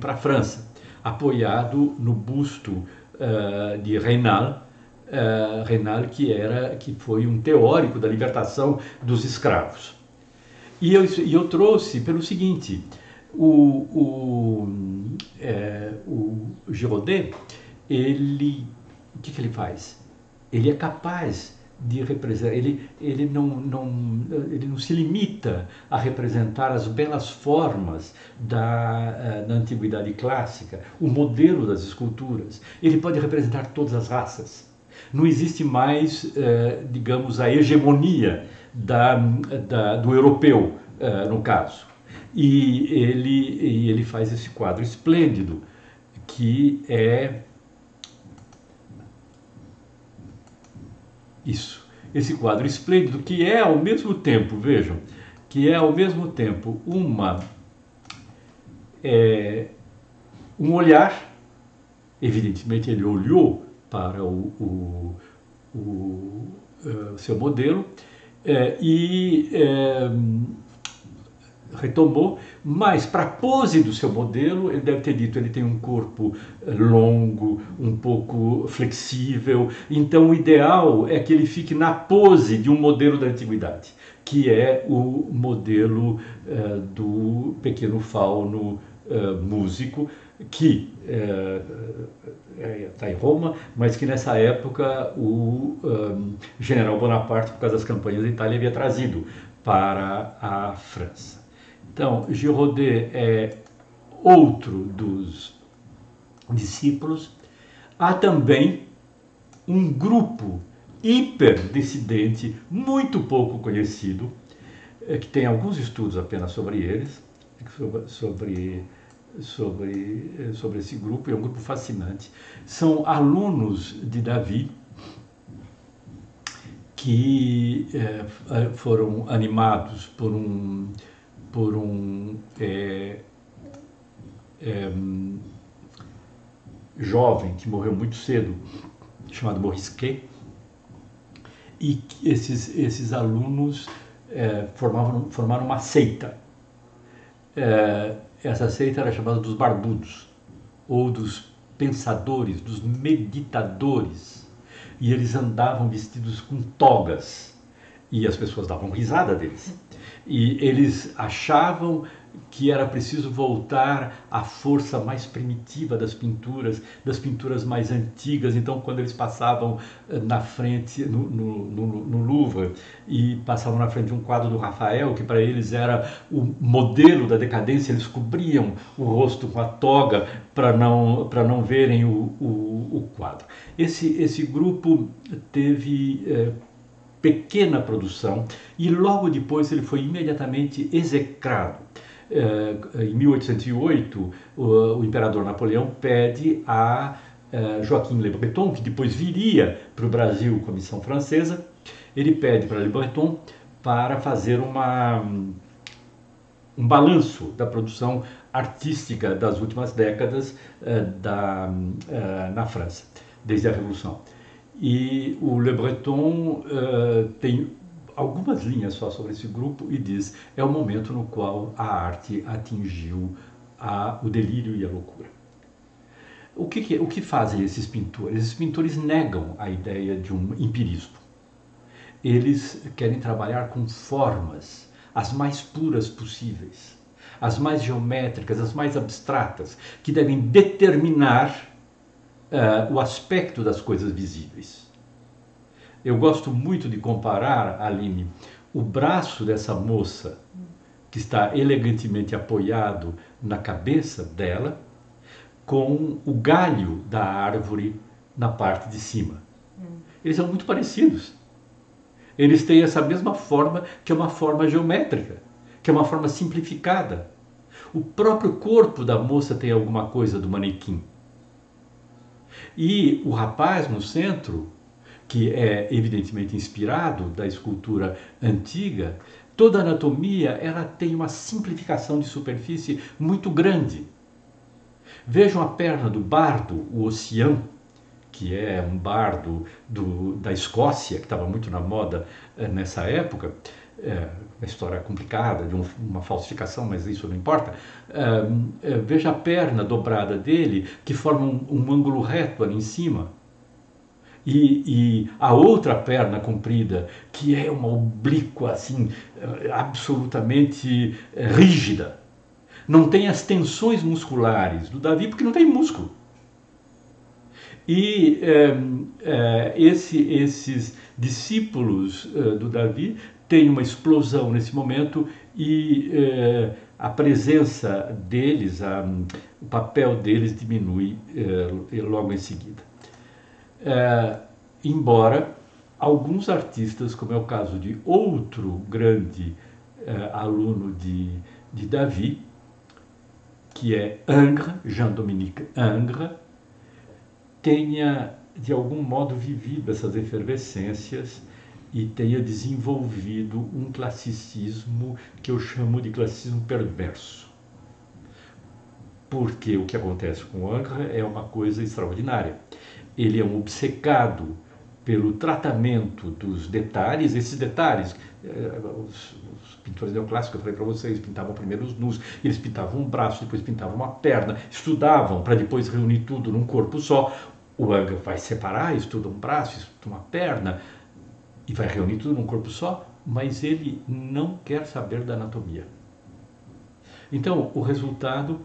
a França, apoiado no busto de Raynal, que foi um teórico da libertação dos escravos. E eu trouxe pelo seguinte: o Girodet, o que ele faz? Ele é capaz de representar, ele não se limita a representar as belas formas da antiguidade clássica, o modelo das esculturas. Ele pode representar todas as raças. Não existe mais, digamos, a hegemonia do europeu, no caso. E ele faz esse quadro esplêndido, que é isso, esse quadro esplêndido, que é ao mesmo tempo, vejam, que é ao mesmo tempo um olhar, evidentemente ele olhou para o seu modelo e retomou, mas para a pose do seu modelo, ele deve ter dito, ele tem um corpo longo, um pouco flexível, então o ideal é que ele fique na pose de um modelo da antiguidade, que é o modelo do pequeno fauno músico, que está em Roma, mas que nessa época o general Bonaparte, por causa das campanhas da Itália, havia trazido para a França. Então, Girodet é outro dos discípulos. Há também um grupo hiperdissidente, muito pouco conhecido, que tem alguns estudos apenas sobre eles, sobre esse grupo, é um grupo fascinante. São alunos de Davi, que foram animados por um jovem que morreu muito cedo, chamado Morisquet, e que esses alunos formaram uma seita. Essa seita era chamada dos barbudos, ou dos pensadores, dos meditadores, e eles andavam vestidos com togas, e as pessoas davam risada deles. E eles achavam que era preciso voltar à força mais primitiva das pinturas mais antigas. Então, quando eles passavam na frente, no Louvre, e passavam na frente de um quadro do Rafael, que para eles era o modelo da decadência, eles cobriam o rosto com a toga para não verem o quadro. Esse grupo teve pequena produção e logo depois ele foi imediatamente execrado. Em 1808, o imperador Napoleão pede a Joaquim Le Breton, que depois viria para o Brasil com a missão francesa, ele pede para Le Breton para fazer um balanço da produção artística das últimas décadas na França, desde a Revolução. E o Le Breton tem algumas linhas só sobre esse grupo e diz: é o momento no qual a arte atingiu o delírio e a loucura. O que fazem esses pintores? Esses pintores negam a ideia de um empirismo. Eles querem trabalhar com formas as mais puras possíveis, as mais geométricas, as mais abstratas, que devem determinar o aspecto das coisas visíveis. Eu gosto muito de comparar, Aline, o braço dessa moça, que está elegantemente apoiado na cabeça dela, com o galho da árvore na parte de cima. Eles são muito parecidos. Eles têm essa mesma forma, que é uma forma geométrica, que é uma forma simplificada. O próprio corpo da moça tem alguma coisa do manequim. E o rapaz no centro, que é evidentemente inspirado da escultura antiga, toda a anatomia ela tem uma simplificação de superfície muito grande. Vejam a perna do bardo, o Ossian, que é um bardo da Escócia, que estava muito na moda nessa época. Uma história complicada, de uma falsificação, mas isso não importa. Veja a perna dobrada dele, que forma um ângulo reto ali em cima. E a outra perna comprida, que é uma oblíqua assim, absolutamente rígida. Não tem as tensões musculares do Davi, porque não tem músculo. E esses discípulos do Davi têm uma explosão nesse momento e a presença deles, o papel deles diminui logo em seguida. Embora alguns artistas, como é o caso de outro grande aluno de Davi, que é Ingres, Jean-Dominique Ingres, tenha de algum modo vivido essas efervescências e tenha desenvolvido um classicismo que eu chamo de classicismo perverso. Porque o que acontece com o Ingres é uma coisa extraordinária. Ele é um obcecado pelo tratamento dos detalhes. Esses detalhes, os pintores neoclássicos, eu falei para vocês, pintavam primeiro os nus, eles pintavam um braço, depois pintavam uma perna, estudavam para depois reunir tudo num corpo só. O Ingres vai separar, estuda um braço, estuda uma perna, e vai reunir tudo num corpo só, mas ele não quer saber da anatomia. Então, o resultado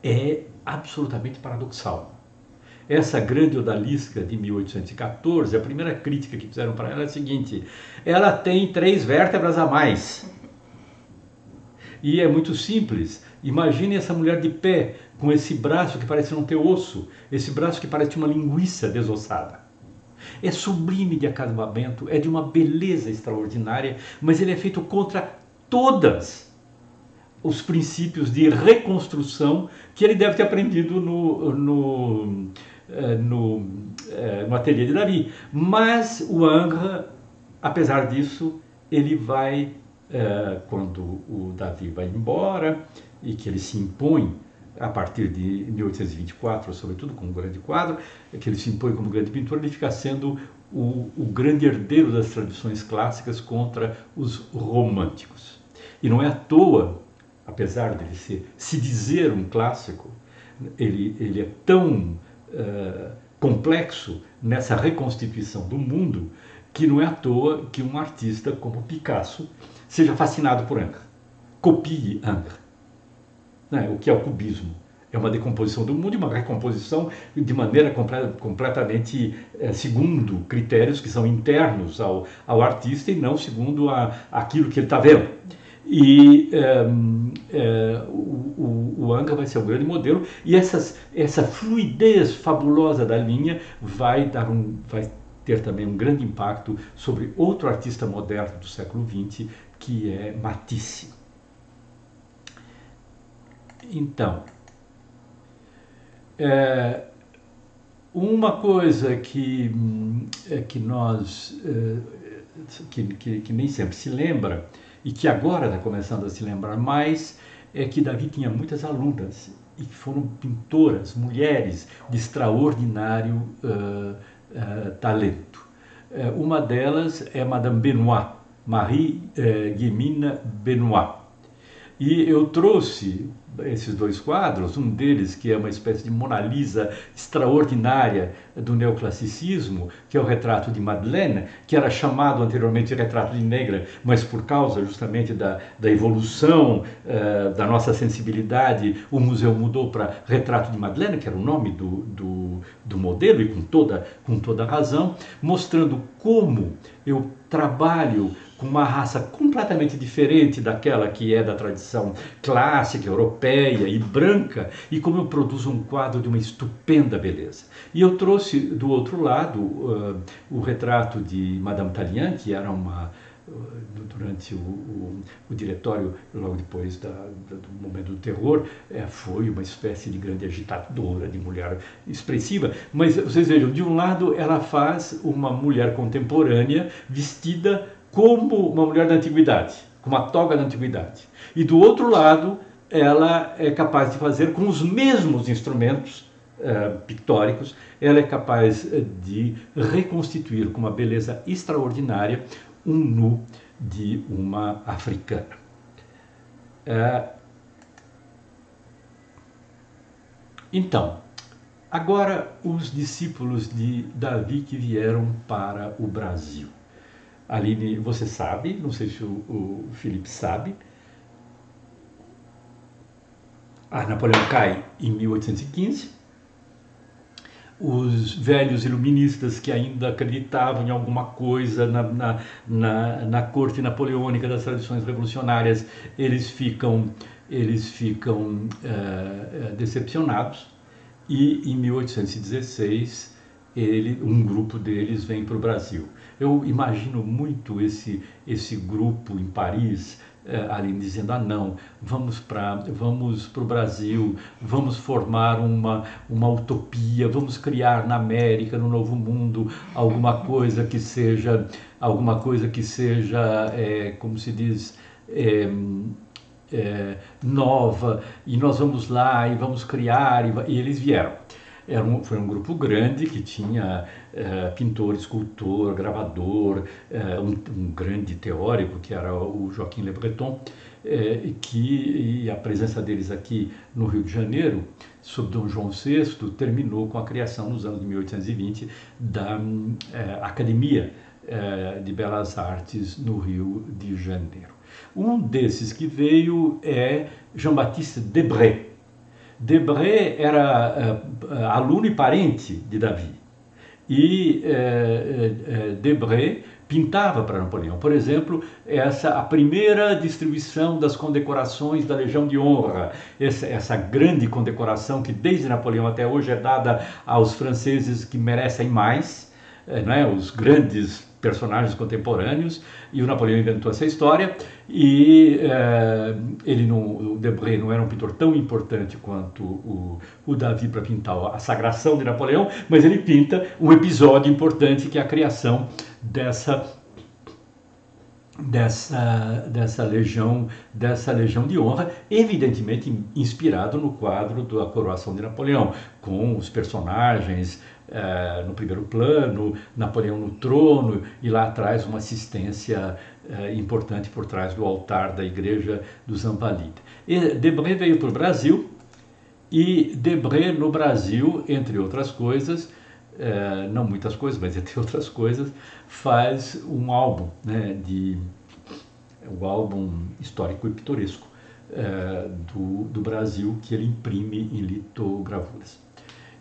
é absolutamente paradoxal. Essa grande odalisca de 1814, a primeira crítica que fizeram para ela é a seguinte: ela tem 3 vértebras a mais. E é muito simples. Imagine essa mulher de pé, com esse braço que parece não ter osso, esse braço que parece uma linguiça desossada. É sublime de acabamento, é de uma beleza extraordinária, mas ele é feito contra todas os princípios de reconstrução que ele deve ter aprendido no ateliê de Davi. Mas o Ingres apesar disso, ele vai, quando o Davi vai embora e que ele se impõe a partir de 1824, sobretudo como grande quadro, que ele se impõe como grande pintor, ele fica sendo o grande herdeiro das tradições clássicas contra os românticos. E não é à toa, apesar de ele se dizer um clássico, ele é tão complexo nessa reconstituição do mundo que não é à toa que um artista como Picasso seja fascinado por Ingres, copie Ingres. O que é o cubismo? É uma decomposição do mundo e uma recomposição de maneira completamente segundo critérios que são internos ao artista e não segundo aquilo que ele está vendo. E o Ingres vai ser um grande modelo e essa fluidez fabulosa da linha vai ter também um grande impacto sobre outro artista moderno do século XX, que é Matisse. Então, uma coisa que nem sempre se lembra, e que agora está começando a se lembrar mais, é que Davi tinha muitas alunas, e que foram pintoras, mulheres de extraordinário talento. Uma delas é Madame Benoit, Marie-Guillemine Benoit. E eu trouxe esses dois quadros, um deles que é uma espécie de Mona Lisa extraordinária do neoclassicismo, que é o retrato de Madeleine, que era chamado anteriormente de retrato de negra, mas por causa justamente da evolução da nossa sensibilidade, o museu mudou para retrato de Madeleine, que era o nome do modelo, e com toda razão, mostrando como eu trabalho com uma raça completamente diferente daquela que é da tradição clássica, europeia e branca, e como eu produzo um quadro de uma estupenda beleza. E eu trouxe do outro lado o retrato de Madame Tallien, que era durante o diretório, logo depois do momento do terror, foi uma espécie de grande agitadora, de mulher expressiva. Mas vocês vejam, de um lado ela faz uma mulher contemporânea vestida como uma mulher da antiguidade, com uma toga da antiguidade. E do outro lado, ela é capaz de fazer com os mesmos instrumentos pictóricos, ela é capaz de reconstituir com uma beleza extraordinária um nu de uma africana. Então, agora os discípulos de Davi que vieram para o Brasil. Aline, você sabe, não sei se o Felipe sabe, Napoleão cai em 1815, os velhos iluministas que ainda acreditavam em alguma coisa na corte napoleônica das tradições revolucionárias, eles ficam decepcionados, e em 1816 um grupo deles vem para o Brasil. Eu imagino muito esse grupo em Paris, ali dizendo, não, vamos para o Brasil, vamos formar uma utopia, vamos criar na América, no Novo Mundo, alguma coisa que seja, como se diz, nova, e nós vamos lá e vamos criar, e eles vieram. Foi um grupo grande que tinha pintor, escultor, gravador, um grande teórico que era o Joaquim Le Breton, e a presença deles aqui no Rio de Janeiro, sob Dom João VI, terminou com a criação nos anos de 1820 da Academia de Belas Artes no Rio de Janeiro. Um desses que veio é Jean-Baptiste Debré. Debré era aluno e parente de Davi, e Debré pintava para Napoleão. Por exemplo, a primeira distribuição das condecorações da Legião de Honra, essa grande condecoração que desde Napoleão até hoje é dada aos franceses que merecem mais, os grandes personagens contemporâneos, e o Napoleão inventou essa história, e o Debré não era um pintor tão importante quanto o Davi para pintar a sagração de Napoleão, mas ele pinta um episódio importante que é a criação dessa dessa legião de honra, evidentemente inspirado no quadro da coroação de Napoleão, com os personagens no primeiro plano, Napoleão no trono e lá atrás uma assistência importante por trás do altar da igreja dos Invalides. Debré veio para o Brasil e Debré no Brasil, entre outras coisas, não muitas coisas, mas entre outras coisas, faz um álbum, né, um álbum histórico e pitoresco do Brasil, que ele imprime em litogravuras.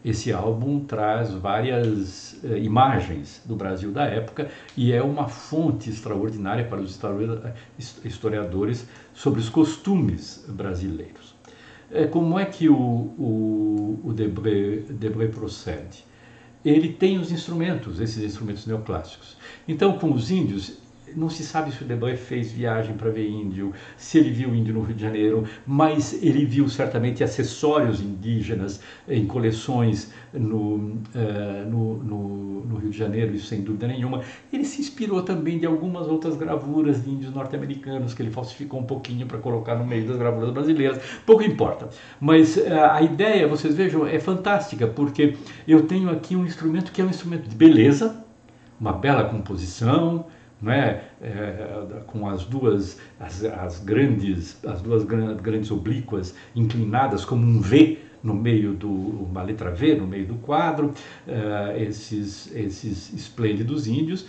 Esse álbum traz várias imagens do Brasil da época e é uma fonte extraordinária para os historiadores sobre os costumes brasileiros. Como é que o Debré procede? Ele tem os instrumentos, esses instrumentos neoclássicos. Então, com os índios, não se sabe se o Debré fez viagem para ver índio, se ele viu índio no Rio de Janeiro, mas ele viu certamente acessórios indígenas em coleções no Rio de Janeiro, isso sem dúvida nenhuma. Ele se inspirou também de algumas outras gravuras de índios norte-americanos que ele falsificou um pouquinho para colocar no meio das gravuras brasileiras, pouco importa. Mas a ideia, vocês vejam, é fantástica, porque eu tenho aqui um instrumento que é um instrumento de beleza, uma bela composição, não é? Com as duas grandes oblíquas inclinadas como um V no meio uma letra V no meio do quadro, esses esplêndidos índios.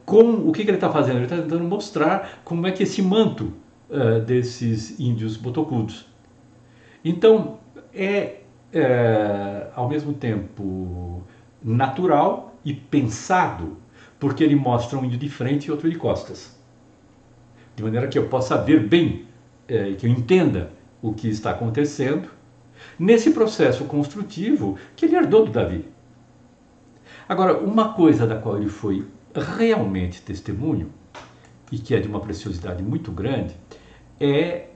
O que ele está fazendo? Ele está tentando mostrar como é que esse manto desses índios botocudos. Então ao mesmo tempo natural e pensado, porque ele mostra um índio de frente e outro de costas. De maneira que eu possa ver bem, que eu entenda o que está acontecendo, nesse processo construtivo que ele herdou do Davi. Agora, uma coisa da qual ele foi realmente testemunho, e que é de uma preciosidade muito grande, é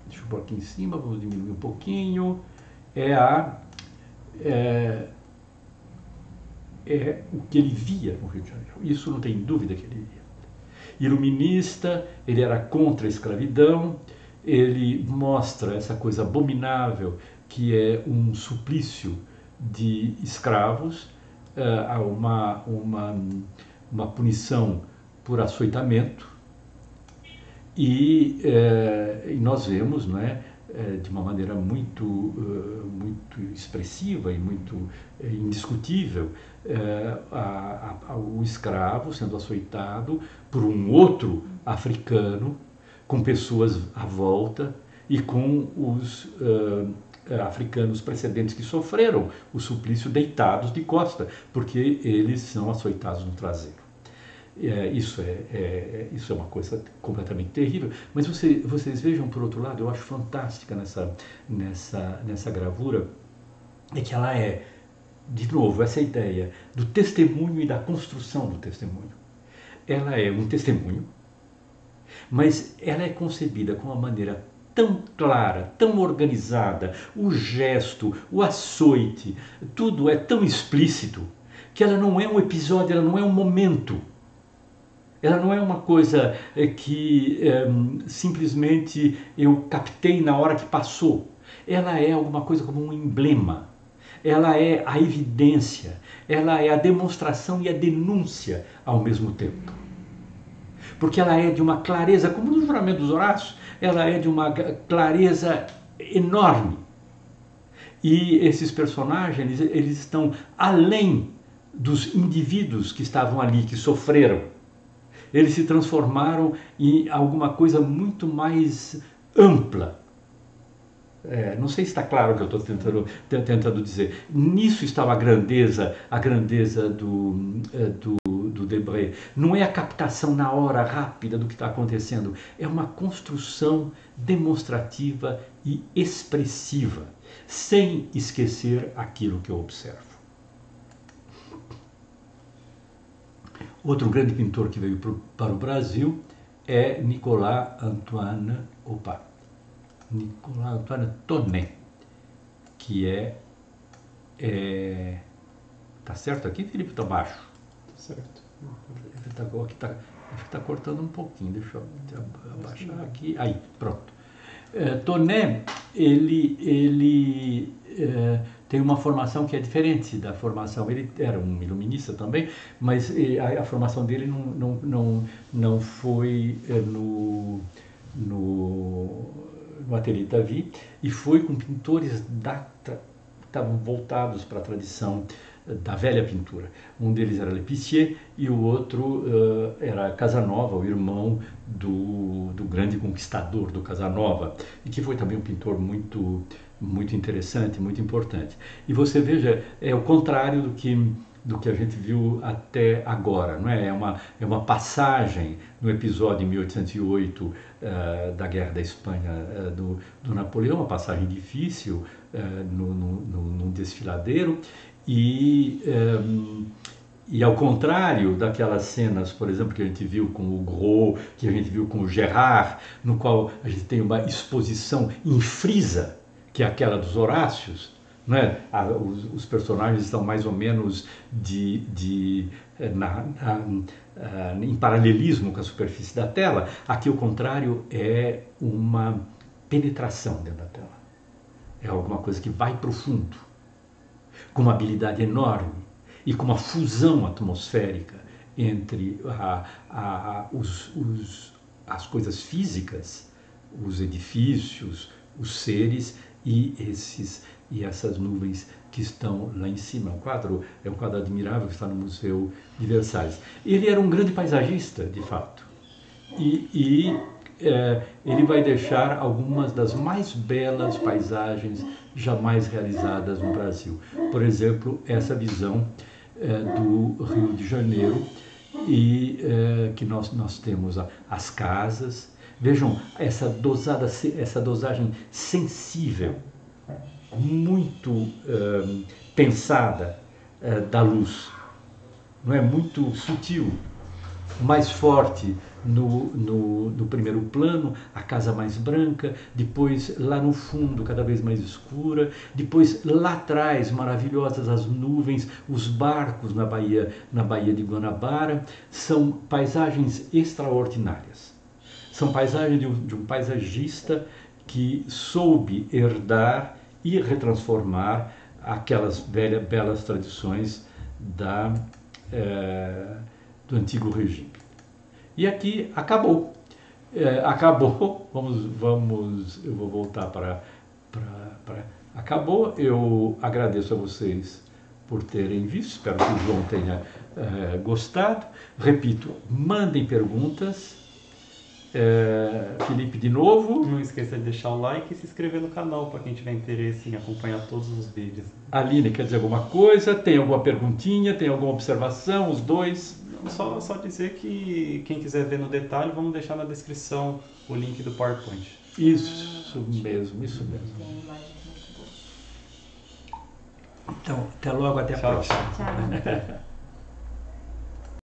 deixa eu pôr aqui em cima, vamos diminuir um pouquinho, o que ele via no Rio de Janeiro. Isso não tem dúvida que ele via. Iluminista, ele era contra a escravidão, ele mostra essa coisa abominável que é um suplício de escravos, uma punição por açoitamento, e nós vemos, não é, de uma maneira muito expressiva e muito indiscutível, o escravo sendo açoitado por um outro africano, com pessoas à volta e com os africanos precedentes que sofreram o suplício deitados de costa, porque eles são açoitados no traseiro. Isso é uma coisa completamente terrível, mas vocês vejam, por outro lado, eu acho fantástica nessa gravura, é que ela de novo, essa ideia do testemunho e da construção do testemunho. Ela é um testemunho, mas ela é concebida com uma maneira tão clara, tão organizada, o gesto, o açoite, tudo é tão explícito, que ela não é um episódio, ela não é um momento. Ela não é uma coisa que simplesmente eu captei na hora que passou. Ela é alguma coisa como um emblema. Ela é a evidência. Ela é a demonstração e a denúncia ao mesmo tempo. Porque ela é de uma clareza, como no Juramento dos Horácios, ela é de uma clareza enorme. E esses personagens, eles estão além dos indivíduos que estavam ali, que sofreram. Eles se transformaram em alguma coisa muito mais ampla. Não sei se está claro o que eu estou tentando dizer. Nisso estava a grandeza do Debré. Não é a captação na hora rápida do que está acontecendo, é uma construção demonstrativa e expressiva, sem esquecer aquilo que eu observo. Outro grande pintor que veio para o Brasil é Nicolas Antoine Tonet, que tá certo aqui, Felipe? Tá baixo. Certo. Acho que está cortando um pouquinho, deixa eu abaixar aqui. Aí, pronto. Toné, ele tem uma formação que é diferente da formação. Ele era um iluminista também, mas a formação dele não foi no Ateliê Davi, e foi com pintores estavam voltados para a tradição da velha pintura. Um deles era Lépicier e o outro era Casanova, o irmão do grande conquistador do Casanova, e que foi também um pintor muito interessante, muito importante. E você veja, é o contrário do que a gente viu até agora, não é? É uma passagem no episódio em 1808 da Guerra da Espanha do Napoleão, uma passagem difícil num desfiladeiro, e ao contrário daquelas cenas, por exemplo, que a gente viu com o Gros, que a gente viu com o Gerard, no qual a gente tem uma exposição em frisa, que é aquela dos Horácios, né? Os personagens estão mais ou menos em paralelismo com a superfície da tela. Aqui o contrário, é uma penetração dentro da tela. É alguma coisa que vai profundo, com uma habilidade enorme e com uma fusão atmosférica entre as coisas físicas, os edifícios, os seres e essas nuvens que estão lá em cima. É um quadro admirável que está no Museu de Versalhes. Ele era um grande paisagista, de fato, e ele vai deixar algumas das mais belas paisagens jamais realizadas no Brasil. Por exemplo, essa visão do Rio de Janeiro, e que nós temos as casas. Vejam essa dosagem sensível, muito pensada da luz, não é? Muito sutil, mais forte no primeiro plano, a casa mais branca, depois lá no fundo cada vez mais escura, depois lá atrás maravilhosas as nuvens, os barcos na Baía de Guanabara. São paisagens extraordinárias. São paisagens de um paisagista que soube herdar e retransformar aquelas belas tradições do antigo regime. E aqui acabou. Acabou. Eu vou voltar para. Acabou. Eu agradeço a vocês por terem visto. Espero que o João tenha gostado. Repito, mandem perguntas. Felipe, de novo. Não esqueça de deixar o like e se inscrever no canal para quem tiver interesse em acompanhar todos os vídeos. Aline, quer dizer alguma coisa? Tem alguma perguntinha? Tem alguma observação? Os dois? Só dizer que quem quiser ver no detalhe, vamos deixar na descrição o link do PowerPoint. Isso mesmo. Então, até logo, até a próxima. Tchau.